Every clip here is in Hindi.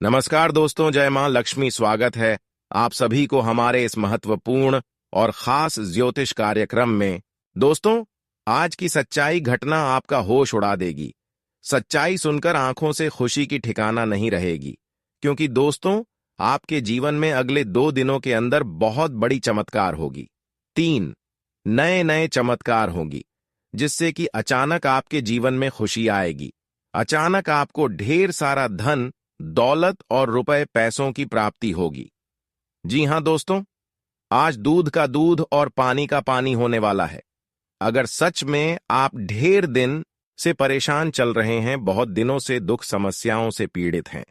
नमस्कार दोस्तों, जय मां लक्ष्मी। स्वागत है आप सभी को हमारे इस महत्वपूर्ण और खास ज्योतिष कार्यक्रम में। दोस्तों, आज की सच्चाई घटना आपका होश उड़ा देगी। सच्चाई सुनकर आंखों से खुशी की ठिकाना नहीं रहेगी, क्योंकि दोस्तों, आपके जीवन में अगले 2 दिनों के अंदर बहुत बड़ी चमत्कार होगी। 3 नए नए चमत्कार होंगी, जिससे कि अचानक आपके जीवन में खुशी आएगी। अचानक आपको ढेर सारा धन, दौलत और रुपए पैसों की प्राप्ति होगी। जी हां दोस्तों, आज दूध का दूध और पानी का पानी होने वाला है। अगर सच में आप ढेर दिन से परेशान चल रहे हैं, बहुत दिनों से दुख समस्याओं से पीड़ित हैं,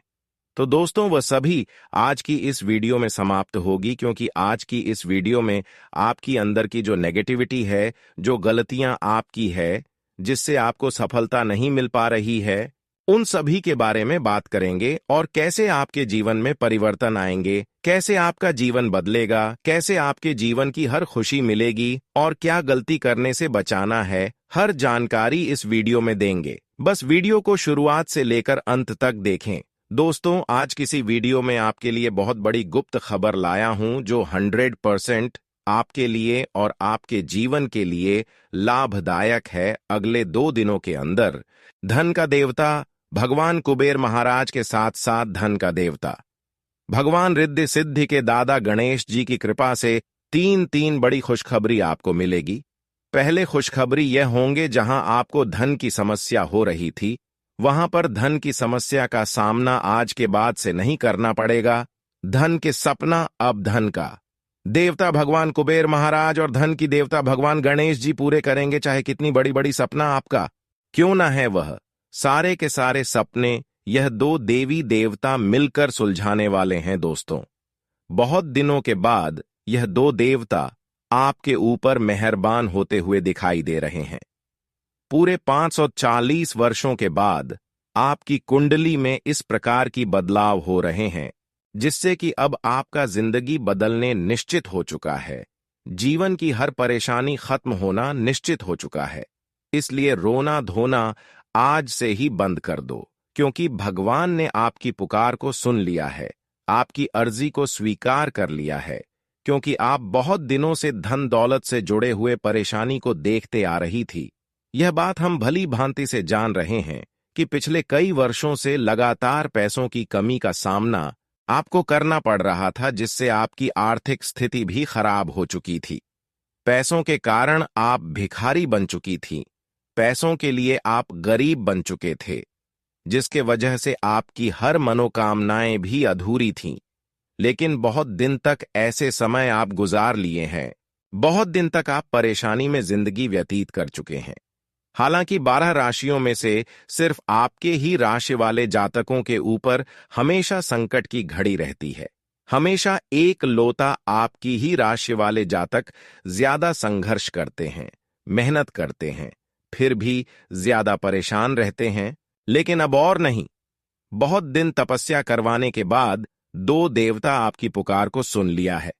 तो दोस्तों वह सभी आज की इस वीडियो में समाप्त होगी। क्योंकि आज की इस वीडियो में आपकी अंदर की जो नेगेटिविटी है, जो गलतियां आपकी है, जिससे आपको सफलता नहीं मिल पा रही है, उन सभी के बारे में बात करेंगे और कैसे आपके जीवन में परिवर्तन आएंगे, कैसे आपका जीवन बदलेगा, कैसे आपके जीवन की हर खुशी मिलेगी और क्या गलती करने से बचाना है। हर जानकारी इस वीडियो में देंगे। बस वीडियो को शुरुआत से लेकर अंत तक देखें। दोस्तों, आज किसी वीडियो में आपके लिए बहुत बड़ी गुप्त खबर लाया हूं, जो 100% आपके लिए और आपके जीवन के लिए लाभदायक है। अगले 2 दिनों के अंदर धन का देवता भगवान कुबेर महाराज के साथ साथ धन का देवता भगवान रिद्धि सिद्धि के दादा गणेश जी की कृपा से तीन बड़ी खुशखबरी आपको मिलेगी। पहले खुशखबरी यह होंगे, जहां आपको धन की समस्या हो रही थी, वहां पर धन की समस्या का सामना आज के बाद से नहीं करना पड़ेगा। धन के सपना अब धन का देवता भगवान कुबेर महाराज और धन की देवता भगवान गणेश जी पूरे करेंगे। चाहे कितनी बड़ी बड़ी सपना आपका क्यों ना है, वह सारे के सारे सपने यह 2 देवी देवता मिलकर सुलझाने वाले हैं। दोस्तों, बहुत दिनों के बाद यह 2 देवता आपके ऊपर मेहरबान होते हुए दिखाई दे रहे हैं। पूरे 540 वर्षों के बाद आपकी कुंडली में इस प्रकार की बदलाव हो रहे हैं, जिससे कि अब आपका जिंदगी बदलने निश्चित हो चुका है। जीवन की हर परेशानी खत्म होना निश्चित हो चुका है। इसलिए रोना धोना आज से ही बंद कर दो, क्योंकि भगवान ने आपकी पुकार को सुन लिया है, आपकी अर्जी को स्वीकार कर लिया है। क्योंकि आप बहुत दिनों से धन दौलत से जुड़े हुए परेशानी को देखते आ रही थी। यह बात हम भली भांति से जान रहे हैं कि पिछले कई वर्षों से लगातार पैसों की कमी का सामना आपको करना पड़ रहा था, जिससे आपकी आर्थिक स्थिति भी खराब हो चुकी थी। पैसों के कारण आप भिखारी बन चुकी थीं। पैसों के लिए आप गरीब बन चुके थे, जिसके वजह से आपकी हर मनोकामनाएं भी अधूरी थीं। लेकिन बहुत दिन तक ऐसे समय आप गुजार लिए हैं। बहुत दिन तक आप परेशानी में जिंदगी व्यतीत कर चुके हैं। हालांकि 12 राशियों में से सिर्फ आपके ही राशि वाले जातकों के ऊपर हमेशा संकट की घड़ी रहती है। हमेशा एक लौता आपकी ही राशि वाले जातक ज्यादा संघर्ष करते हैं, मेहनत करते हैं, फिर भी ज्यादा परेशान रहते हैं। लेकिन अब और नहीं। बहुत दिन तपस्या करवाने के बाद 2 देवता आपकी पुकार को सुन लिया है,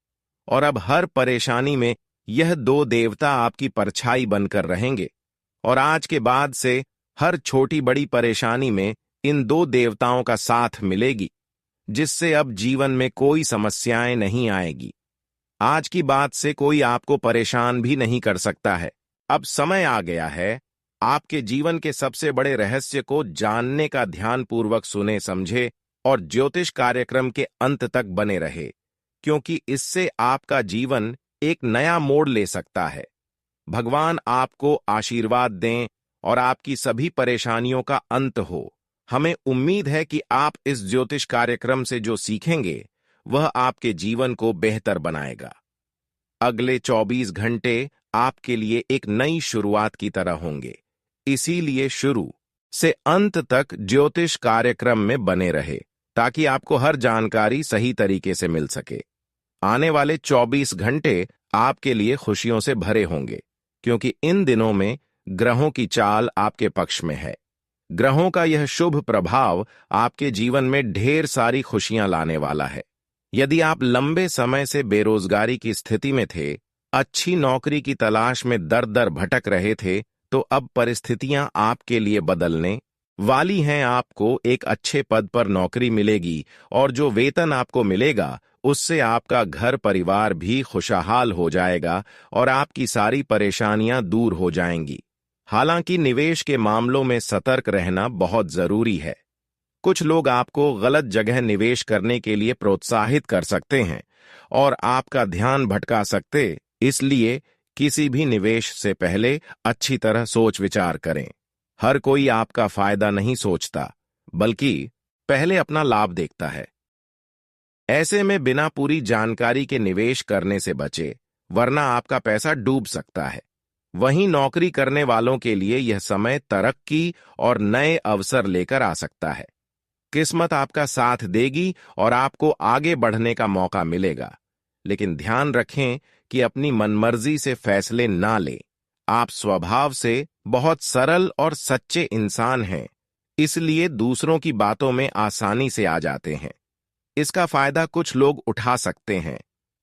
और अब हर परेशानी में यह 2 देवता आपकी परछाई बनकर रहेंगे। और आज के बाद से हर छोटी बड़ी परेशानी में इन 2 देवताओं का साथ मिलेगी, जिससे अब जीवन में कोई समस्याएं नहीं आएगी। आज की बात से कोई आपको परेशान भी नहीं कर सकता है। अब समय आ गया है, आपके जीवन के सबसे बड़े रहस्य को जानने का ध्यानपूर्वक सुने समझे और ज्योतिष कार्यक्रम के अंत तक बने रहे, क्योंकि इससे आपका जीवन एक नया मोड़ ले सकता है। भगवान आपको आशीर्वाद दें और आपकी सभी परेशानियों का अंत हो। हमें उम्मीद है कि आप इस ज्योतिष कार्यक्रम से जो सीखेंगे, वह आपके जीवन को बेहतर बनाएगा। अगले 24 घंटे आपके लिए एक नई शुरुआत की तरह होंगे। इसीलिए शुरू से अंत तक ज्योतिष कार्यक्रम में बने रहे, ताकि आपको हर जानकारी सही तरीके से मिल सके। आने वाले 24 घंटे आपके लिए खुशियों से भरे होंगे, क्योंकि इन दिनों में ग्रहों की चाल आपके पक्ष में है। ग्रहों का यह शुभ प्रभाव आपके जीवन में ढेर सारी खुशियां लाने वाला है। यदि आप लंबे समय से बेरोजगारी की स्थिति में थे, अच्छी नौकरी की तलाश में दर दर भटक रहे थे, तो अब परिस्थितियां आपके लिए बदलने वाली हैं आपको एक अच्छे पद पर नौकरी मिलेगी और जो वेतन आपको मिलेगा उससे आपका घर परिवार भी खुशहाल हो जाएगा और आपकी सारी परेशानियां दूर हो जाएंगी। हालांकि निवेश के मामलों में सतर्क रहना बहुत जरूरी है। कुछ लोग आपको गलत जगह निवेश करने के लिए प्रोत्साहित कर सकते हैं और आपका ध्यान भटका सकते, इसलिए किसी भी निवेश से पहले अच्छी तरह सोच विचार करें। हर कोई आपका फायदा नहीं सोचता, बल्कि पहले अपना लाभ देखता है। ऐसे में बिना पूरी जानकारी के निवेश करने से बचे, वरना आपका पैसा डूब सकता है। वहीं नौकरी करने वालों के लिए यह समय तरक्की और नए अवसर लेकर आ सकता है। किस्मत आपका साथ देगी और आपको आगे बढ़ने का मौका मिलेगा, लेकिन ध्यान रखें कि अपनी मनमर्जी से फैसले ना लें। आप स्वभाव से बहुत सरल और सच्चे इंसान हैं, इसलिए दूसरों की बातों में आसानी से आ जाते हैं। इसका फायदा कुछ लोग उठा सकते हैं।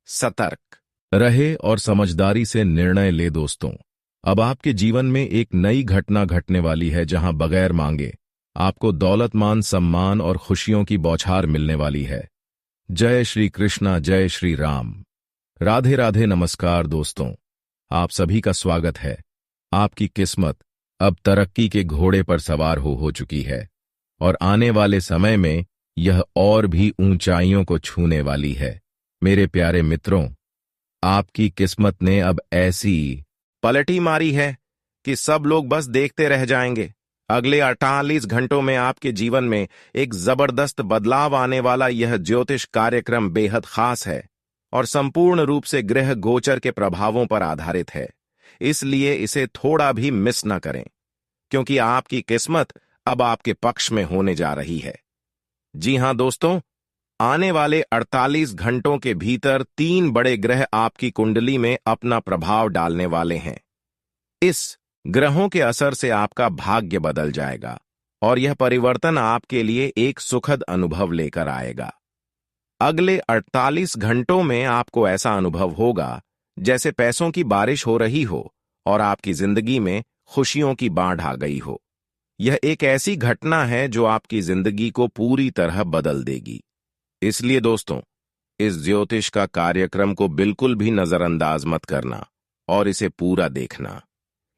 सतर्क रहे और समझदारी से निर्णय ले दोस्तों। अब आपके जीवन में एक नई घटना घटने वाली है जहां बगैर मांगे आपको दौलत, मान, सम्मान और खुशियों की बौछार मिलने वाली है। जय श्री कृष्णा, जय श्री राम। राधे राधे। नमस्कार दोस्तों, आप सभी का स्वागत है। आपकी किस्मत अब तरक्की के घोड़े पर सवार हो चुकी है और आने वाले समय में यह और भी ऊंचाइयों को छूने वाली है। मेरे प्यारे मित्रों, आपकी किस्मत ने अब ऐसी पलटी मारी है कि सब लोग बस देखते रह जाएंगे। अगले 48 घंटों में आपके जीवन में एक जबरदस्त बदलाव आने वाला यह ज्योतिष कार्यक्रम बेहद खास है और संपूर्ण रूप से ग्रह गोचर के प्रभावों पर आधारित है। इसलिए इसे थोड़ा भी मिस न करें, क्योंकि आपकी किस्मत अब आपके पक्ष में होने जा रही है। जी हां दोस्तों, आने वाले 48 घंटों के भीतर 3 बड़े ग्रह आपकी कुंडली में अपना प्रभाव डालने वाले हैं। इस ग्रहों के असर से आपका भाग्य बदल जाएगा और यह परिवर्तन आपके लिए एक सुखद अनुभव लेकर आएगा। अगले 48 घंटों में आपको ऐसा अनुभव होगा जैसे पैसों की बारिश हो रही हो और आपकी जिंदगी में खुशियों की बाढ़ आ गई हो। यह एक ऐसी घटना है जो आपकी जिंदगी को पूरी तरह बदल देगी। इसलिए दोस्तों, इस ज्योतिष का कार्यक्रम को बिल्कुल भी नजरअंदाज मत करना और इसे पूरा देखना,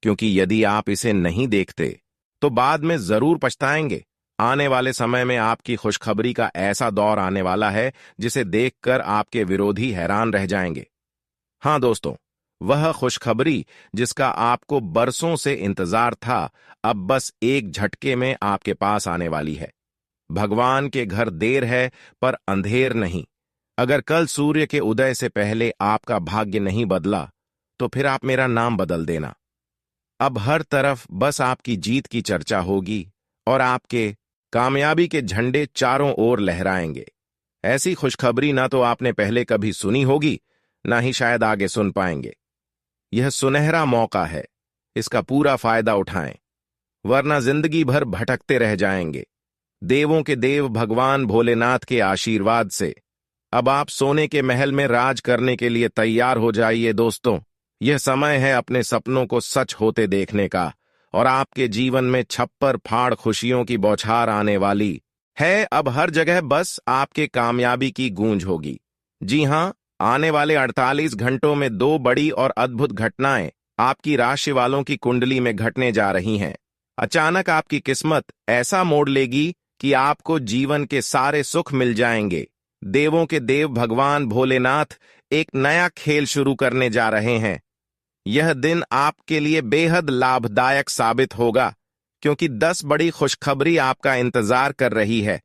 क्योंकि यदि आप इसे नहीं देखते तो बाद में जरूर पछताएंगे। आने वाले समय में आपकी खुशखबरी का ऐसा दौर आने वाला है जिसे देखकर आपके विरोधी हैरान रह जाएंगे। हां दोस्तों, वह खुशखबरी जिसका आपको बरसों से इंतजार था, अब बस एक झटके में आपके पास आने वाली है। भगवान के घर देर है पर अंधेर नहीं। अगर कल सूर्य के उदय से पहले आपका भाग्य नहीं बदला तो फिर आप मेरा नाम बदल देना। अब हर तरफ बस आपकी जीत की चर्चा होगी और आपके कामयाबी के झंडे चारों ओर लहराएंगे। ऐसी खुशखबरी ना तो आपने पहले कभी सुनी होगी, ना ही शायद आगे सुन पाएंगे। यह सुनहरा मौका है, इसका पूरा फायदा उठाएं, वरना जिंदगी भर भटकते रह जाएंगे। देवों के देव भगवान भोलेनाथ के आशीर्वाद से अब आप सोने के महल में राज करने के लिए तैयार हो जाइए दोस्तों। यह समय है अपने सपनों को सच होते देखने का और आपके जीवन में छप्पर फाड़ खुशियों की बौछार आने वाली है। अब हर जगह बस आपके कामयाबी की गूंज होगी। जी हां, आने वाले 48 घंटों में 2 बड़ी और अद्भुत घटनाएं आपकी राशि वालों की कुंडली में घटने जा रही हैं। अचानक आपकी किस्मत ऐसा मोड़ लेगी कि आपको जीवन के सारे सुख मिल जाएंगे। देवों के देव भगवान भोलेनाथ एक नया खेल शुरू करने जा रहे हैं। यह दिन आपके लिए बेहद लाभदायक साबित होगा, क्योंकि 10 बड़ी खुशखबरी आपका इंतजार कर रही है।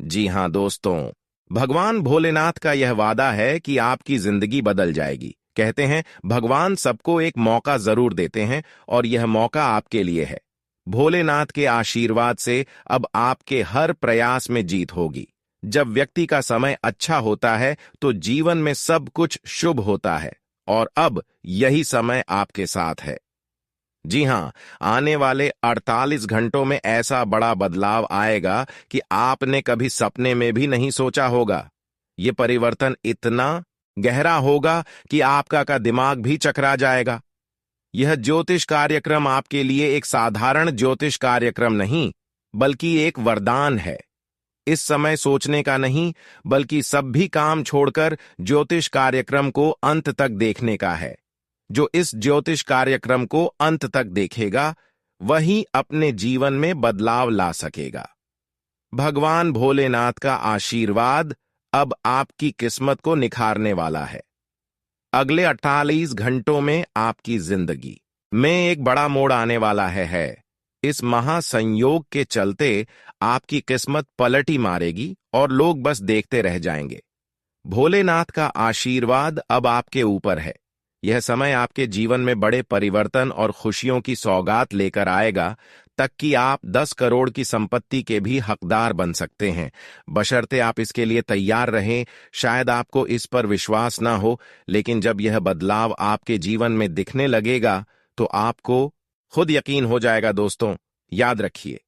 जी हां दोस्तों, भगवान भोलेनाथ का यह वादा है कि आपकी जिंदगी बदल जाएगी। कहते हैं भगवान सबको एक मौका जरूर देते हैं और यह मौका आपके लिए है। भोलेनाथ के आशीर्वाद से अब आपके हर प्रयास में जीत होगी। जब व्यक्ति का समय अच्छा होता है तो जीवन में सब कुछ शुभ होता है और अब यही समय आपके साथ है। जी हां, आने वाले 48 घंटों में ऐसा बड़ा बदलाव आएगा कि आपने कभी सपने में भी नहीं सोचा होगा। यह परिवर्तन इतना गहरा होगा कि आपका दिमाग भी चकरा जाएगा। यह ज्योतिष कार्यक्रम आपके लिए एक साधारण ज्योतिष कार्यक्रम नहीं, बल्कि एक वरदान है। इस समय सोचने का नहीं, बल्कि सब भी काम छोड़कर ज्योतिष कार्यक्रम को अंत तक देखने का है। जो इस ज्योतिष कार्यक्रम को अंत तक देखेगा, वही अपने जीवन में बदलाव ला सकेगा। भगवान भोलेनाथ का आशीर्वाद अब आपकी किस्मत को निखारने वाला है। अगले 48 घंटों में आपकी जिंदगी में एक बड़ा मोड़ आने वाला है। इस महासंयोग के चलते आपकी किस्मत पलटी मारेगी और लोग बस देखते रह जाएंगे। भोलेनाथ का आशीर्वाद अब आपके ऊपर है। यह समय आपके जीवन में बड़े परिवर्तन और खुशियों की सौगात लेकर आएगा, तक कि आप 10 करोड़ की संपत्ति के भी हकदार बन सकते हैं, बशर्ते आप इसके लिए तैयार रहें। शायद आपको इस पर विश्वास ना हो, लेकिन जब यह बदलाव आपके जीवन में दिखने लगेगा तो आपको खुद यकीन हो जाएगा। दोस्तों, याद रखिए,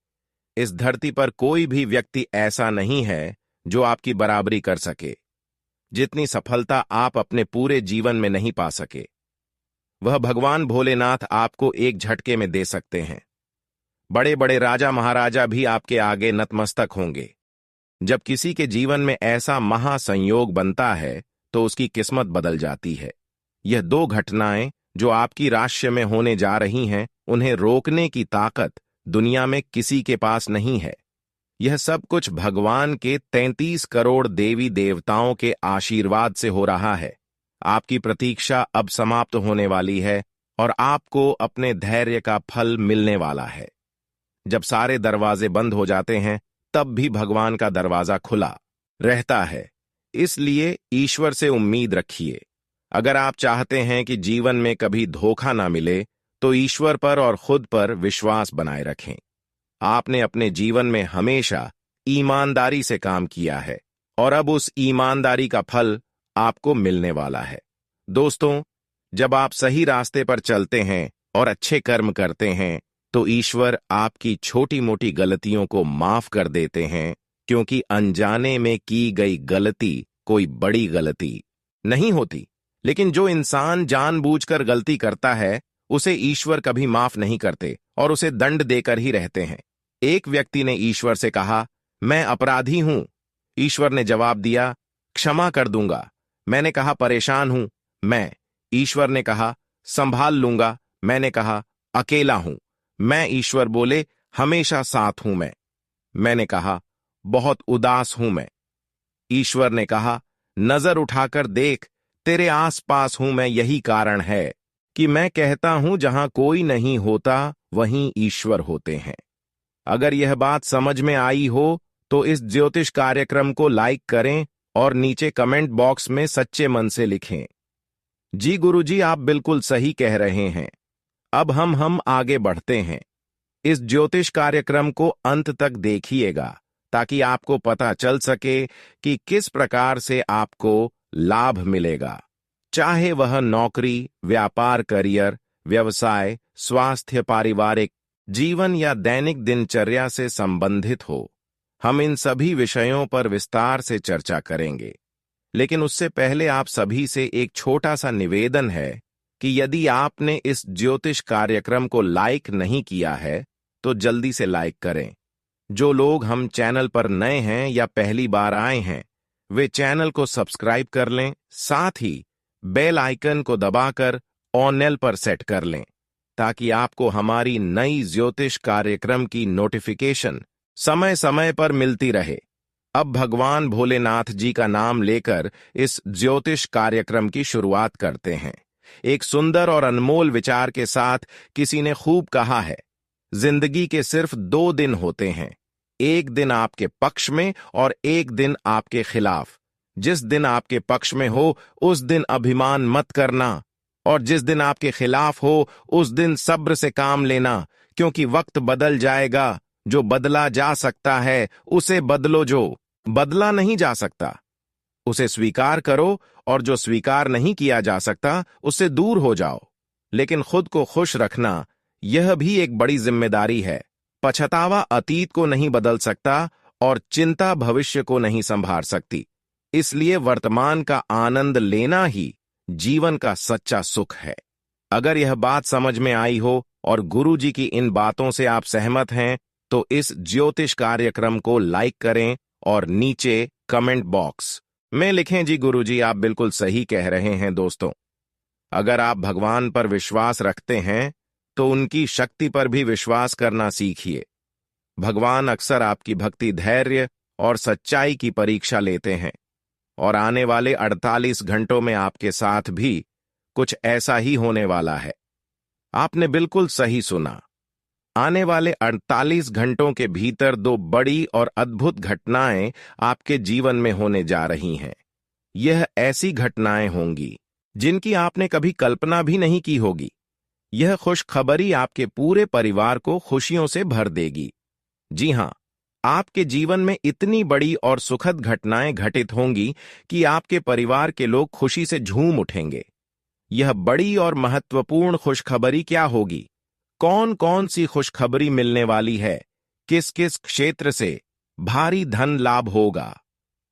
इस धरती पर कोई भी व्यक्ति ऐसा नहीं है जो आपकी बराबरी कर सके। जितनी सफलता आप अपने पूरे जीवन में नहीं पा सके, वह भगवान भोलेनाथ आपको एक झटके में दे सकते हैं। बड़े बड़े राजा महाराजा भी आपके आगे नतमस्तक होंगे। जब किसी के जीवन में ऐसा महासंयोग बनता है तो उसकी किस्मत बदल जाती है। यह 2 घटनाएं जो आपकी राशि में होने जा रही हैं, उन्हें रोकने की ताकत दुनिया में किसी के पास नहीं है। यह सब कुछ भगवान के 33 करोड़ देवी देवताओं के आशीर्वाद से हो रहा है। आपकी प्रतीक्षा अब समाप्त होने वाली है और आपको अपने धैर्य का फल मिलने वाला है। जब सारे दरवाजे बंद हो जाते हैं, तब भी भगवान का दरवाजा खुला रहता है। इसलिए ईश्वर से उम्मीद रखिए। अगर आप चाहते हैं कि जीवन में कभी धोखा ना मिले, तो ईश्वर पर और खुद पर विश्वास बनाए रखें। आपने अपने जीवन में हमेशा ईमानदारी से काम किया है और अब उस ईमानदारी का फल आपको मिलने वाला है। दोस्तों, जब आप सही रास्ते पर चलते हैं और अच्छे कर्म करते हैं, तो ईश्वर आपकी छोटी मोटी गलतियों को माफ कर देते हैं, क्योंकि अनजाने में की गई गलती कोई बड़ी गलती नहीं होती। लेकिन जो इंसान जानबूझकर गलती करता है, उसे ईश्वर कभी माफ नहीं करते और उसे दंड देकर ही रहते हैं। एक व्यक्ति ने ईश्वर से कहा, मैं अपराधी हूं। ईश्वर ने जवाब दिया, क्षमा कर दूंगा। मैंने कहा, परेशान हूं मैं। ईश्वर ने कहा, संभाल लूंगा। मैंने कहा, अकेला हूं मैं। ईश्वर बोले, हमेशा साथ हूं मैं। मैंने कहा, बहुत उदास हूं मैं। ईश्वर ने कहा, नजर उठाकर देख, तेरे आसपास हूं मैं। यही कारण है कि मैं कहता हूं, जहां कोई नहीं होता वहीं ईश्वर होते हैं। अगर यह बात समझ में आई हो तो इस ज्योतिष कार्यक्रम को लाइक करें और नीचे कमेंट बॉक्स में सच्चे मन से लिखें, जी गुरुजी, आप बिल्कुल सही कह रहे हैं। अब हम आगे बढ़ते हैं। इस ज्योतिष कार्यक्रम को अंत तक देखिएगा, ताकि आपको पता चल सके कि किस प्रकार से आपको लाभ मिलेगा, चाहे वह नौकरी, व्यापार, करियर, व्यवसाय, स्वास्थ्य, पारिवारिक जीवन या दैनिक दिनचर्या से संबंधित हो। हम इन सभी विषयों पर विस्तार से चर्चा करेंगे। लेकिन उससे पहले आप सभी से एक छोटा सा निवेदन है कि यदि आपने इस ज्योतिष कार्यक्रम को लाइक नहीं किया है, तो जल्दी से लाइक करें। जो लोग हम चैनल पर नए हैं या पहली बार आए हैं, वे चैनल को सब्सक्राइब कर लें, साथ ही बेल आइकन को दबाकर ऑल पर सेट कर लें, ताकि आपको हमारी नई ज्योतिष कार्यक्रम की नोटिफिकेशन समय समय पर मिलती रहे। अब भगवान भोलेनाथ जी का नाम लेकर इस ज्योतिष कार्यक्रम की शुरुआत करते हैं। एक सुंदर और अनमोल विचार के साथ किसी ने खूब कहा है, जिंदगी के सिर्फ 2 दिन होते हैं, एक दिन आपके पक्ष में और एक दिन आपके खिलाफ। जिस दिन आपके पक्ष में हो उस दिन अभिमान मत करना, और जिस दिन आपके खिलाफ हो उस दिन सब्र से काम लेना, क्योंकि वक्त बदल जाएगा। जो बदला जा सकता है उसे बदलो, जो बदला नहीं जा सकता उसे स्वीकार करो, और जो स्वीकार नहीं किया जा सकता उससे दूर हो जाओ। लेकिन खुद को खुश रखना, यह भी एक बड़ी जिम्मेदारी है। पछतावा अतीत को नहीं बदल सकता और चिंता भविष्य को नहीं संभाल सकती। इसलिए वर्तमान का आनंद लेना ही जीवन का सच्चा सुख है। अगर यह बात समझ में आई हो और गुरु जी की इन बातों से आप सहमत हैं तो इस ज्योतिष कार्यक्रम को लाइक करें और नीचे कमेंट बॉक्स में लिखें जी गुरु जी आप बिल्कुल सही कह रहे हैं। दोस्तों, अगर आप भगवान पर विश्वास रखते हैं तो उनकी शक्ति पर भी विश्वास करना सीखिए। भगवान अक्सर आपकी भक्ति, धैर्य और सच्चाई की परीक्षा लेते हैं और आने वाले 48 घंटों में आपके साथ भी कुछ ऐसा ही होने वाला है। आपने बिल्कुल सही सुना। आने वाले 48 घंटों के भीतर दो बड़ी और अद्भुत घटनाएं आपके जीवन में होने जा रही हैं। यह ऐसी घटनाएं होंगी जिनकी आपने कभी कल्पना भी नहीं की होगी। यह खुशखबरी आपके पूरे परिवार को खुशियों से भर देगी। जी हां, आपके जीवन में इतनी बड़ी और सुखद घटनाएं घटित होंगी कि आपके परिवार के लोग खुशी से झूम उठेंगे। यह बड़ी और महत्वपूर्ण खुशखबरी क्या होगी? कौन कौन सी खुशखबरी मिलने वाली है? किस किस क्षेत्र से भारी धन लाभ होगा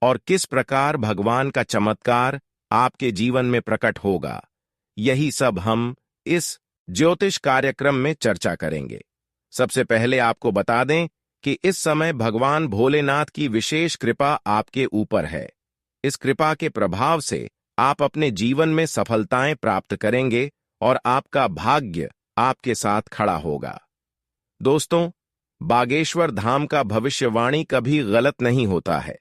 और किस प्रकार भगवान का चमत्कार आपके जीवन में प्रकट होगा? यही सब हम इस ज्योतिष कार्यक्रम में चर्चा करेंगे। सबसे पहले आपको बता दें कि इस समय भगवान भोलेनाथ की विशेष कृपा आपके ऊपर है। इस कृपा के प्रभाव से आप अपने जीवन में सफलताएं प्राप्त करेंगे और आपका भाग्य आपके साथ खड़ा होगा। दोस्तों, बागेश्वर धाम का भविष्यवाणी कभी गलत नहीं होता है।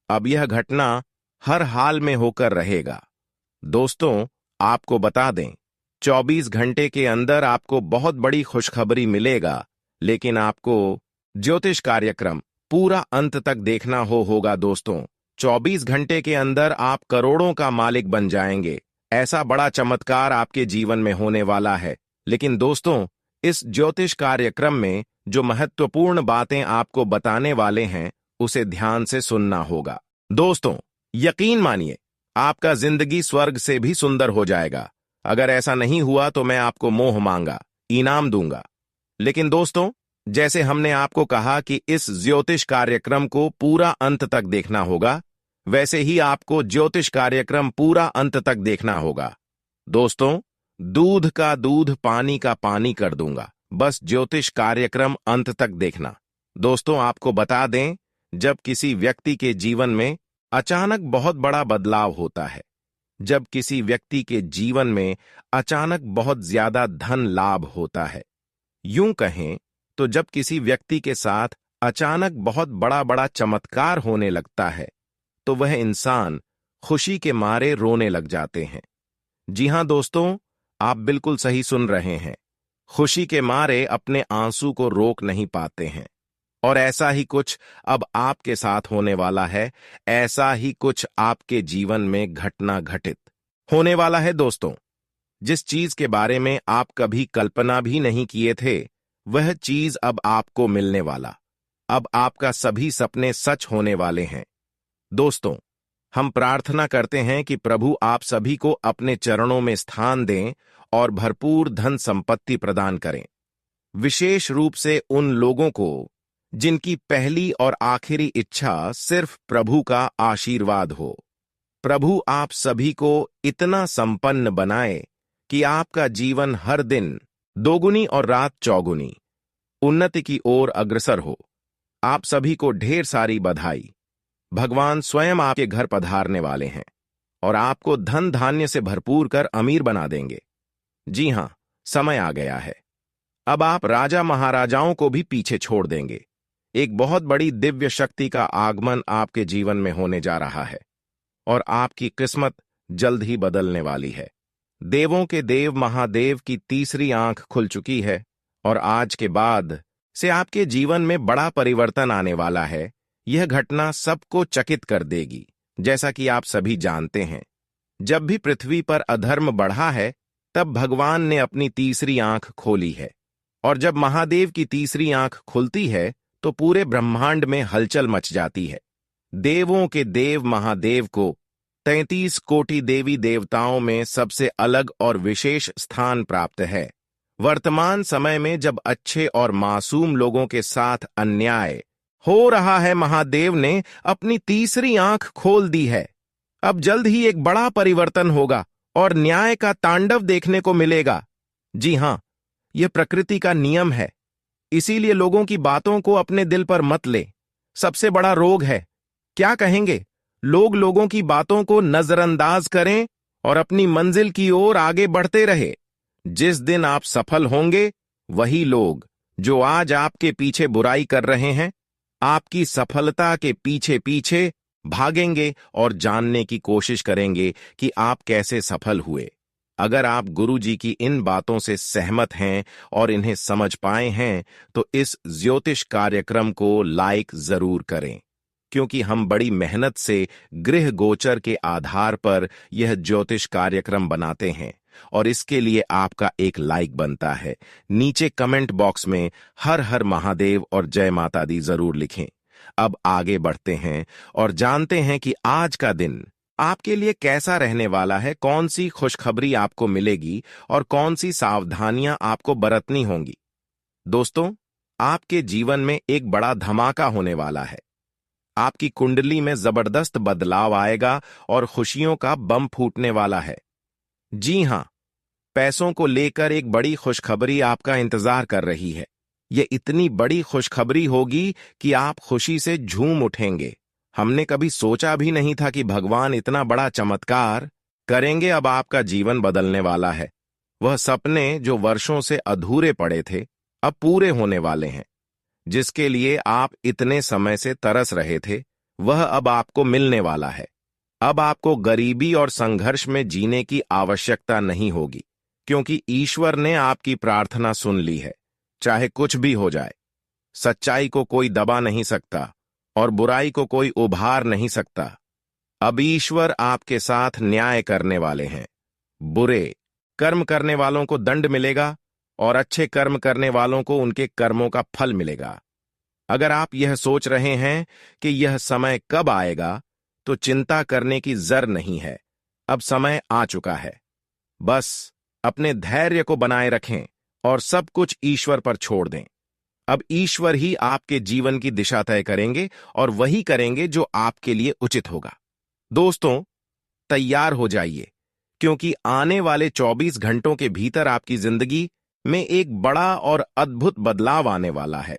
अब यह घटना हर हाल में होकर रहेगा। दोस्तों, आपको बता दें, 24 घंटे के अंदर आपको बहुत बड़ी खुशखबरी मिलेगा, लेकिन आपको ज्योतिष कार्यक्रम पूरा अंत तक देखना होगा। दोस्तों, 24 घंटे के अंदर आप करोड़ों का मालिक बन जाएंगे। ऐसा बड़ा चमत्कार आपके जीवन में होने वाला है। लेकिन दोस्तों, इस ज्योतिष कार्यक्रम में जो महत्वपूर्ण बातें आपको बताने वाले हैं उसे ध्यान से सुनना होगा। दोस्तों, यकीन मानिए, आपका जिंदगी स्वर्ग से भी सुंदर हो जाएगा। अगर ऐसा नहीं हुआ तो मैं आपको मोह मांगा इनाम दूंगा। लेकिन दोस्तों, जैसे हमने आपको कहा कि इस ज्योतिष कार्यक्रम को पूरा अंत तक देखना होगा, वैसे ही आपको ज्योतिष कार्यक्रम पूरा अंत तक देखना होगा। दोस्तों, दूध का दूध, पानी का पानी कर दूंगा, बस ज्योतिष कार्यक्रम अंत तक देखना। दोस्तों, आपको बता दें, जब किसी व्यक्ति के जीवन में अचानक बहुत बड़ा बदलाव होता है, जब किसी व्यक्ति के जीवन में अचानक बहुत ज्यादा धन लाभ होता है, यूं कहें तो जब किसी व्यक्ति के साथ अचानक बहुत बड़ा चमत्कार होने लगता है, तो वह इंसान खुशी के मारे रोने लग जाते हैं। जी हां दोस्तों, आप बिल्कुल सही सुन रहे हैं। खुशी के मारे अपने आंसू को रोक नहीं पाते हैं। और ऐसा ही कुछ अब आपके साथ होने वाला है। ऐसा ही कुछ आपके जीवन में घटना घटित होने वाला है। दोस्तों, जिस चीज के बारे में आप कभी कल्पना भी नहीं किए थे, वह चीज अब आपको मिलने वाला। अब आपका सभी सपने सच होने वाले हैं। दोस्तों, हम प्रार्थना करते हैं कि प्रभु आप सभी को अपने चरणों में स्थान दें और भरपूर धन संपत्ति प्रदान करें, विशेष रूप से उन लोगों को जिनकी पहली और आखिरी इच्छा सिर्फ प्रभु का आशीर्वाद हो। प्रभु आप सभी को इतना संपन्न बनाए कि आपका जीवन हर दिन दोगुनी और रात चौगुनी उन्नति की ओर अग्रसर हो। आप सभी को ढेर सारी बधाई। भगवान स्वयं आपके घर पधारने वाले हैं और आपको धन धान्य से भरपूर कर अमीर बना देंगे। जी हां, समय आ गया है। अब आप राजा महाराजाओं को भी पीछे छोड़ देंगे। एक बहुत बड़ी दिव्य शक्ति का आगमन आपके जीवन में होने जा रहा है और आपकी किस्मत जल्द ही बदलने वाली है। देवों के देव महादेव की तीसरी आंख खुल चुकी है और आज के बाद से आपके जीवन में बड़ा परिवर्तन आने वाला है। यह घटना सबको चकित कर देगी। जैसा कि आप सभी जानते हैं, जब भी पृथ्वी पर अधर्म बढ़ा है, तब भगवान ने अपनी तीसरी आंख खोली है। और जब महादेव की तीसरी आंख खुलती है तो पूरे ब्रह्मांड में हलचल मच जाती है। देवों के देव महादेव को 33 कोटि देवी देवताओं में सबसे अलग और विशेष स्थान प्राप्त है। वर्तमान समय में जब अच्छे और मासूम लोगों के साथ अन्याय हो रहा है, महादेव ने अपनी तीसरी आंख खोल दी है। अब जल्द ही एक बड़ा परिवर्तन होगा और न्याय का तांडव देखने को मिलेगा। जी हाँ, यह प्रकृति का नियम है। इसीलिए लोगों की बातों को अपने दिल पर मत ले। सबसे बड़ा रोग है, क्या कहेंगे, लोग लोगों की बातों को नजरअंदाज करें और अपनी मंजिल की ओर आगे बढ़ते रहे। जिस दिन आप सफल होंगे, वही लोग जो आज आपके पीछे बुराई कर रहे हैं, आपकी सफलता के पीछे पीछे भागेंगे और जानने की कोशिश करेंगे कि आप कैसे सफल हुए। अगर आप गुरु जी की इन बातों से सहमत हैं और इन्हें समझ पाए हैं, तो इस ज्योतिष कार्यक्रम को लाइक जरूर करें, क्योंकि हम बड़ी मेहनत से गृह गोचर के आधार पर यह ज्योतिष कार्यक्रम बनाते हैं और इसके लिए आपका एक लाइक बनता है। नीचे कमेंट बॉक्स में हर हर महादेव और जय माता दी जरूर लिखें। अब आगे बढ़ते हैं और जानते हैं कि आज का दिन आपके लिए कैसा रहने वाला है, कौन सी खुशखबरी आपको मिलेगी और कौन सी सावधानियां आपको बरतनी होंगी। दोस्तों, आपके जीवन में एक बड़ा धमाका होने वाला है। आपकी कुंडली में जबरदस्त बदलाव आएगा और खुशियों का बम फूटने वाला है। जी हां, पैसों को लेकर एक बड़ी खुशखबरी आपका इंतजार कर रही है। यह इतनी बड़ी खुशखबरी होगी कि आप खुशी से झूम उठेंगे। हमने कभी सोचा भी नहीं था कि भगवान इतना बड़ा चमत्कार करेंगे। अब आपका जीवन बदलने वाला है। वह सपने जो वर्षों से अधूरे पड़े थे, अब पूरे होने वाले हैं। जिसके लिए आप इतने समय से तरस रहे थे, वह अब आपको मिलने वाला है। अब आपको गरीबी और संघर्ष में जीने की आवश्यकता नहीं होगी, क्योंकि ईश्वर ने आपकी प्रार्थना सुन ली है। चाहे कुछ भी हो जाए, सच्चाई को कोई दबा नहीं सकता और बुराई को कोई उभार नहीं सकता। अब ईश्वर आपके साथ न्याय करने वाले हैं। बुरे कर्म करने वालों को दंड मिलेगा और अच्छे कर्म करने वालों को उनके कर्मों का फल मिलेगा। अगर आप यह सोच रहे हैं कि यह समय कब आएगा, तो चिंता करने की जर नहीं है। अब समय आ चुका है। बस अपने धैर्य को बनाए रखें और सब कुछ ईश्वर पर छोड़ दें। अब ईश्वर ही आपके जीवन की दिशा तय करेंगे और वही करेंगे जो आपके लिए उचित होगा। दोस्तों, तैयार हो जाइए, क्योंकि आने वाले 24 घंटों के भीतर आपकी जिंदगी में एक बड़ा और अद्भुत बदलाव आने वाला है।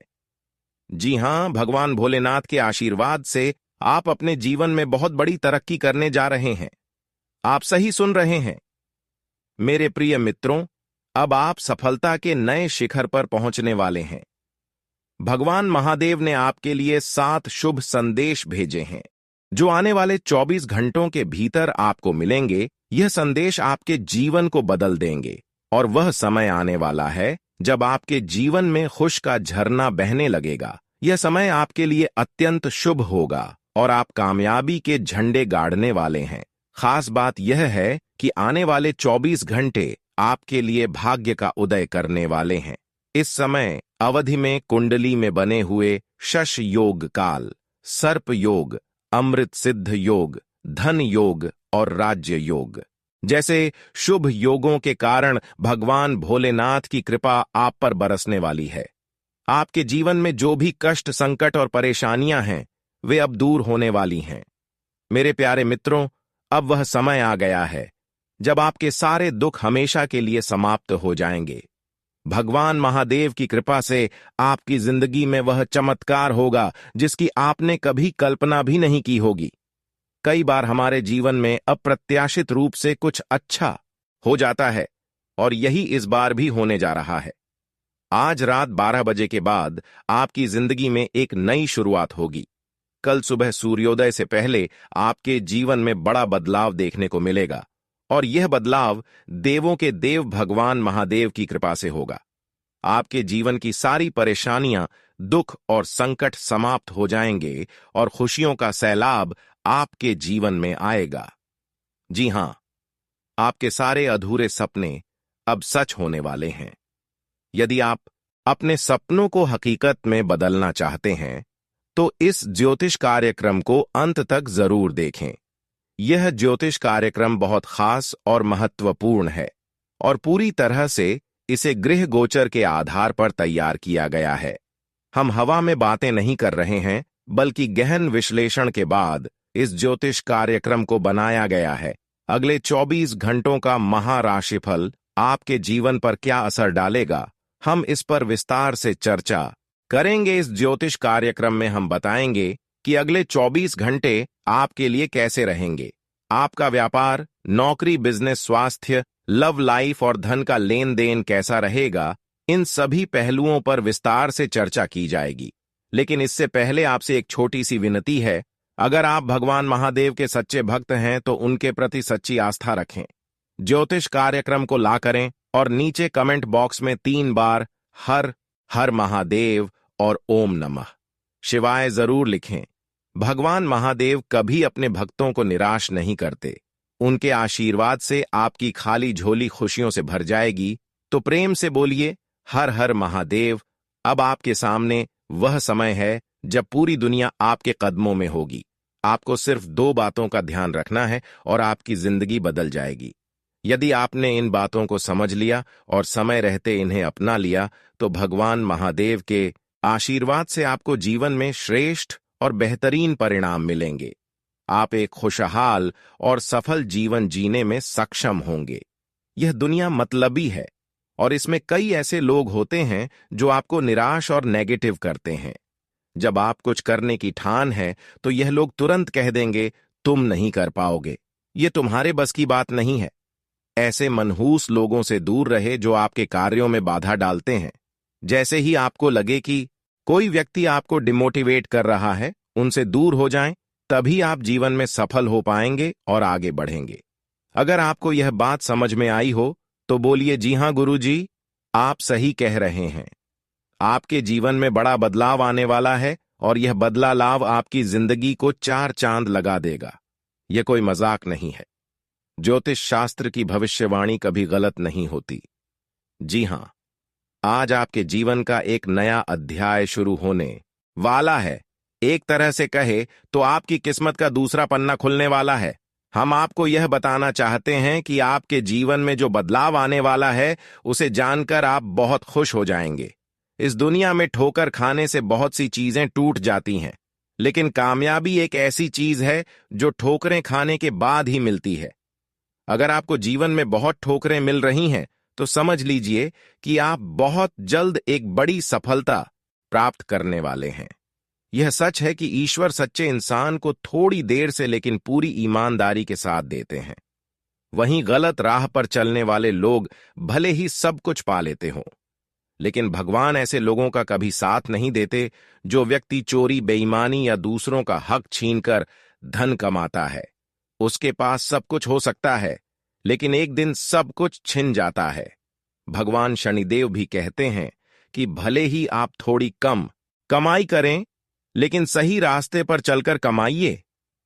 जी हां, भगवान भोलेनाथ के आशीर्वाद से आप अपने जीवन में बहुत बड़ी तरक्की करने जा रहे हैं। आप सही सुन रहे हैं मेरे प्रिय मित्रों। अब आप सफलता के नए शिखर पर पहुंचने वाले हैं। भगवान महादेव ने आपके लिए 7 शुभ संदेश भेजे हैं, जो आने वाले 24 घंटों के भीतर आपको मिलेंगे। यह संदेश आपके जीवन को बदल देंगे और वह समय आने वाला है जब आपके जीवन में खुश का झरना बहने लगेगा। यह समय आपके लिए अत्यंत शुभ होगा और आप कामयाबी के झंडे गाड़ने वाले हैं। खास बात यह है कि आने वाले 24 घंटे आपके लिए भाग्य का उदय करने वाले हैं। इस समय अवधि में कुंडली में बने हुए शश योग काल, सर्प योग, अमृत सिद्ध योग, धन योग और राज्य योग जैसे शुभ योगों के कारण भगवान भोलेनाथ की कृपा आप पर बरसने वाली है। आपके जीवन में जो भी कष्ट, संकट और परेशानियां हैं, वे अब दूर होने वाली हैं। मेरे प्यारे मित्रों, अब वह समय आ गया है जब आपके सारे दुख हमेशा के लिए समाप्त हो जाएंगे। भगवान महादेव की कृपा से आपकी जिंदगी में वह चमत्कार होगा जिसकी आपने कभी कल्पना भी नहीं की होगी। कई बार हमारे जीवन में अप्रत्याशित रूप से कुछ अच्छा हो जाता है और यही इस बार भी होने जा रहा है। आज रात 12 बजे के बाद आपकी जिंदगी में एक नई शुरुआत होगी। कल सुबह सूर्योदय से पहले आपके जीवन में बड़ा बदलाव देखने को मिलेगा और यह बदलाव देवों के देव भगवान महादेव की कृपा से होगा। आपके जीवन की सारी परेशानियां, दुख और संकट समाप्त हो जाएंगे और खुशियों का सैलाब आपके जीवन में आएगा। जी हां, आपके सारे अधूरे सपने अब सच होने वाले हैं। यदि आप अपने सपनों को हकीकत में बदलना चाहते हैं, तो इस ज्योतिष कार्यक्रम को अंत तक जरूर देखें। यह ज्योतिष कार्यक्रम बहुत खास और महत्वपूर्ण है और पूरी तरह से इसे गृह गोचर के आधार पर तैयार किया गया है। हम हवा में बातें नहीं कर रहे हैं, बल्कि गहन विश्लेषण के बाद इस ज्योतिष कार्यक्रम को बनाया गया है। अगले 24 घंटों का महाराशिफल आपके जीवन पर क्या असर डालेगा, हम इस पर विस्तार से चर्चा करेंगे। इस ज्योतिष कार्यक्रम में हम बताएंगे कि अगले 24 घंटे आपके लिए कैसे रहेंगे। आपका व्यापार, नौकरी, बिजनेस, स्वास्थ्य, लव लाइफ और धन का लेन देन कैसा रहेगा, इन सभी पहलुओं पर विस्तार से चर्चा की जाएगी। लेकिन इससे पहले आपसे एक छोटी सी विनती है। अगर आप भगवान महादेव के सच्चे भक्त हैं तो उनके प्रति सच्ची आस्था रखें। ज्योतिष कार्यक्रम को ला करें और नीचे कमेंट बॉक्स में 3 बार हर हर महादेव और ओम नमः शिवाय जरूर लिखें। भगवान महादेव कभी अपने भक्तों को निराश नहीं करते। उनके आशीर्वाद से आपकी खाली झोली खुशियों से भर जाएगी। तो प्रेम से बोलिए हर हर महादेव। अब आपके सामने वह समय है जब पूरी दुनिया आपके कदमों में होगी। आपको सिर्फ 2 बातों का ध्यान रखना है और आपकी जिंदगी बदल जाएगी। यदि आपने इन बातों को समझ लिया और समय रहते इन्हें अपना लिया तो भगवान महादेव के आशीर्वाद से आपको जीवन में श्रेष्ठ और बेहतरीन परिणाम मिलेंगे। आप एक खुशहाल और सफल जीवन जीने में सक्षम होंगे। यह दुनिया मतलबी है और इसमें कई ऐसे लोग होते हैं जो आपको निराश और नेगेटिव करते हैं। जब आप कुछ करने की ठान है तो यह लोग तुरंत कह देंगे तुम नहीं कर पाओगे, ये तुम्हारे बस की बात नहीं है। ऐसे मनहूस लोगों से दूर रहे जो आपके कार्यों में बाधा डालते हैं। जैसे ही आपको लगे कि कोई व्यक्ति आपको डिमोटिवेट कर रहा है, उनसे दूर हो जाएं, तभी आप जीवन में सफल हो पाएंगे और आगे बढ़ेंगे। अगर आपको यह बात समझ में आई हो तो बोलिए जी हां गुरुजी, आप सही कह रहे हैं। आपके जीवन में बड़ा बदलाव आने वाला है और यह बदलाव आपकी जिंदगी को 4 चांद लगा देगा। यह कोई मजाक नहीं है। ज्योतिष शास्त्र की भविष्यवाणी कभी गलत नहीं होती। जी हां, आज आपके जीवन का एक नया अध्याय शुरू होने वाला है। एक तरह से कहे तो आपकी किस्मत का दूसरा पन्ना खुलने वाला है। हम आपको यह बताना चाहते हैं कि आपके जीवन में जो बदलाव आने वाला है उसे जानकर आप बहुत खुश हो जाएंगे। इस दुनिया में ठोकर खाने से बहुत सी चीजें टूट जाती हैं, लेकिन कामयाबी एक ऐसी चीज है जो ठोकरें खाने के बाद ही मिलती है। अगर आपको जीवन में बहुत ठोकरें मिल रही हैं तो समझ लीजिए कि आप बहुत जल्द एक बड़ी सफलता प्राप्त करने वाले हैं। यह सच है कि ईश्वर सच्चे इंसान को थोड़ी देर से लेकिन पूरी ईमानदारी के साथ देते हैं। वहीं गलत राह पर चलने वाले लोग भले ही सब कुछ पा लेते हों, लेकिन भगवान ऐसे लोगों का कभी साथ नहीं देते। जो व्यक्ति चोरी, बेईमानी या दूसरों का हक छीनकर धन कमाता है, उसके पास सब कुछ हो सकता है, लेकिन एक दिन सब कुछ छिन जाता है। भगवान शनिदेव भी कहते हैं कि भले ही आप थोड़ी कम कमाई करें, लेकिन सही रास्ते पर चलकर कमाइए।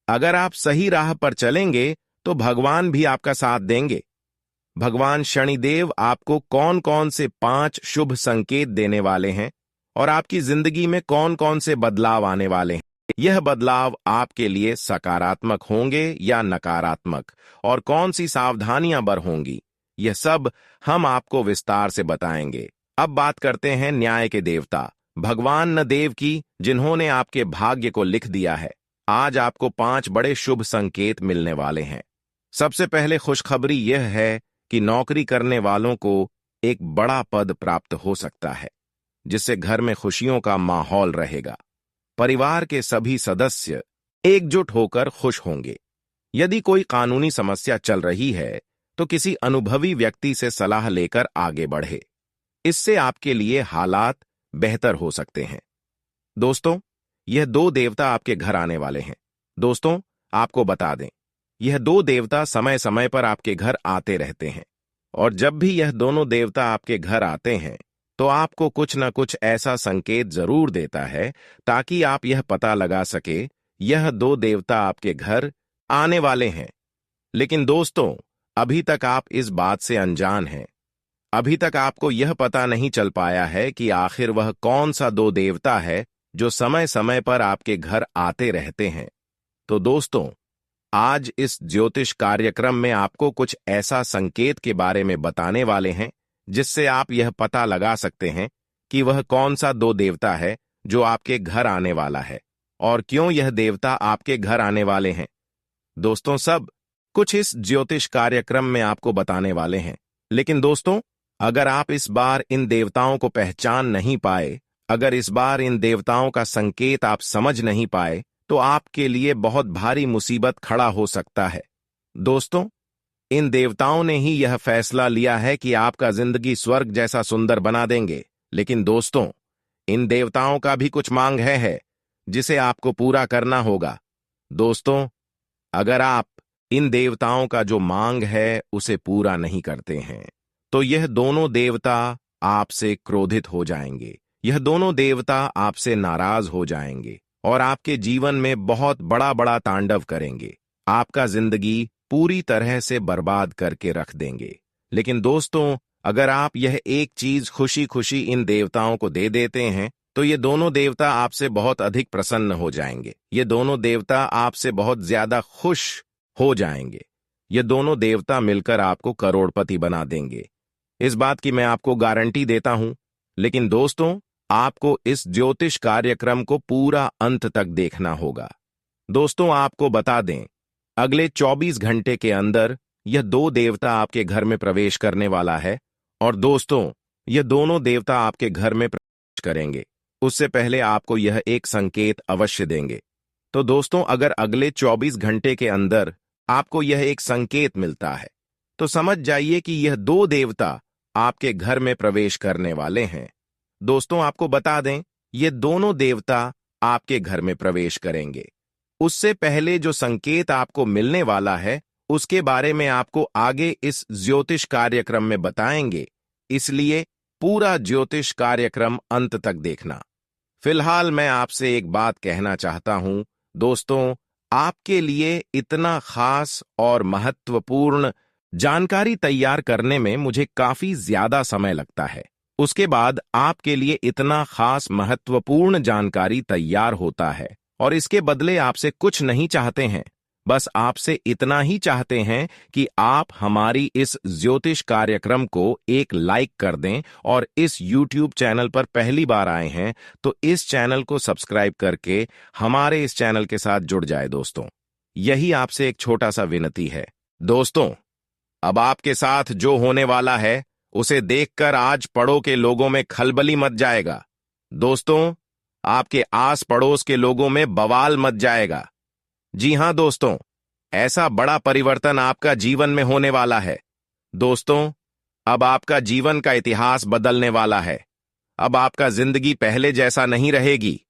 अगर आप सही राह पर चलेंगे तो भगवान भी आपका साथ देंगे। भगवान शनिदेव आपको कौन कौन से 5 शुभ संकेत देने वाले हैं और आपकी जिंदगी में कौन कौन से बदलाव आने वाले हैं। यह बदलाव आपके लिए सकारात्मक होंगे या नकारात्मक, और कौन सी सावधानियां बरहोंगी, यह सब हम आपको विस्तार से बताएंगे। अब बात करते हैं न्याय के देवता भगवान न देव की, जिन्होंने आपके भाग्य को लिख दिया है। आज आपको 5 बड़े शुभ संकेत मिलने वाले हैं। सबसे पहले खुशखबरी यह है कि नौकरी करने वालों को एक बड़ा पद प्राप्त हो सकता है, जिससे घर में खुशियों का माहौल रहेगा। परिवार के सभी सदस्य एकजुट होकर खुश होंगे। यदि कोई कानूनी समस्या चल रही है तो किसी अनुभवी व्यक्ति से सलाह लेकर आगे बढ़े। इससे आपके लिए हालात बेहतर हो सकते हैं। दोस्तों, यह 2 देवता आपके घर आने वाले हैं। दोस्तों, आपको बता दें, यह 2 देवता समय समय पर आपके घर आते रहते हैं, और जब भी यह दोनों देवता आपके घर आते हैं तो आपको कुछ न कुछ ऐसा संकेत जरूर देता है ताकि आप यह पता लगा सके यह 2 देवता आपके घर आने वाले हैं। लेकिन दोस्तों, अभी तक आप इस बात से अनजान हैं। अभी तक आपको यह पता नहीं चल पाया है कि आखिर वह कौन सा 2 देवता है जो समय समय पर आपके घर आते रहते हैं। तो दोस्तों, आज इस ज्योतिष कार्यक्रम में आपको कुछ ऐसा संकेत के बारे में बताने वाले हैं जिससे आप यह पता लगा सकते हैं कि वह कौन सा 2 देवता है जो आपके घर आने वाला है और क्यों यह देवता आपके घर आने वाले हैं। दोस्तों, सब कुछ इस ज्योतिष कार्यक्रम में आपको बताने वाले हैं, लेकिन दोस्तों, अगर आप इस बार इन देवताओं को पहचान नहीं पाए, अगर इस बार इन देवताओं का संकेत आप समझ नहीं पाए, तो आपके लिए बहुत भारी मुसीबत खड़ा हो सकता है। दोस्तों, इन देवताओं ने ही यह फैसला लिया है कि आपका जिंदगी स्वर्ग जैसा सुंदर बना देंगे। लेकिन दोस्तों, इन देवताओं का भी कुछ मांग है जिसे आपको पूरा करना होगा। दोस्तों, अगर आप इन देवताओं का जो मांग है उसे पूरा नहीं करते हैं, तो यह दोनों देवता आपसे क्रोधित हो जाएंगे। यह दोनों देवता आपसे नाराज हो जाएंगे और आपके जीवन में बहुत बड़ा बड़ा तांडव करेंगे। आपका जिंदगी पूरी तरह से बर्बाद करके रख देंगे। लेकिन दोस्तों, अगर आप यह एक चीज खुशी खुशी इन देवताओं को दे देते हैं, तो ये दोनों देवता आपसे बहुत अधिक प्रसन्न हो जाएंगे। ये दोनों देवता आपसे बहुत ज्यादा खुश हो जाएंगे। ये दोनों देवता मिलकर आपको करोड़पति बना देंगे। इस बात की मैं आपको गारंटी देता हूं। लेकिन दोस्तों, आपको इस ज्योतिष कार्यक्रम को पूरा अंत तक देखना होगा। दोस्तों, आपको बता दें, अगले 24 घंटे के अंदर यह दो देवता आपके घर में प्रवेश करने वाला है। और दोस्तों, यह दोनों देवता आपके घर में प्रवेश करेंगे उससे पहले आपको यह एक संकेत अवश्य देंगे। तो दोस्तों, अगर अगले 24 घंटे के अंदर आपको यह एक संकेत मिलता है, तो समझ जाइए कि यह दो देवता आपके घर में प्रवेश करने वाले हैं। दोस्तों, आपको बता दें, ये दोनों देवता आपके घर में प्रवेश करेंगे। उससे पहले जो संकेत आपको मिलने वाला है, उसके बारे में आपको आगे इस ज्योतिष कार्यक्रम में बताएंगे। इसलिए पूरा ज्योतिष कार्यक्रम अंत तक देखना। फिलहाल मैं आपसे एक बात कहना चाहता हूं। दोस्तों, आपके लिए इतना खास और महत्वपूर्ण जानकारी तैयार करने में मुझे काफी ज्यादा समय लगता है। उसके बाद आपके लिए इतना खास महत्वपूर्ण जानकारी तैयार होता है और इसके बदले आपसे कुछ नहीं चाहते हैं। बस आपसे इतना ही चाहते हैं कि आप हमारी इस ज्योतिष कार्यक्रम को एक लाइक कर दें और इस YouTube चैनल पर पहली बार आए हैं तो इस चैनल को सब्सक्राइब करके हमारे इस चैनल के साथ जुड़ जाए। दोस्तों, यही आपसे एक छोटा सा विनती है। दोस्तों, अब आपके साथ जो होने वाला है उसे देखकर आज पड़ों के लोगों में खलबली मच जाएगा। दोस्तों, आपके आस पड़ोस के लोगों में बवाल मच जाएगा। जी हां दोस्तों, ऐसा बड़ा परिवर्तन आपका जीवन में होने वाला है। दोस्तों, अब आपका जीवन का इतिहास बदलने वाला है। अब आपका जिंदगी पहले जैसा नहीं रहेगी।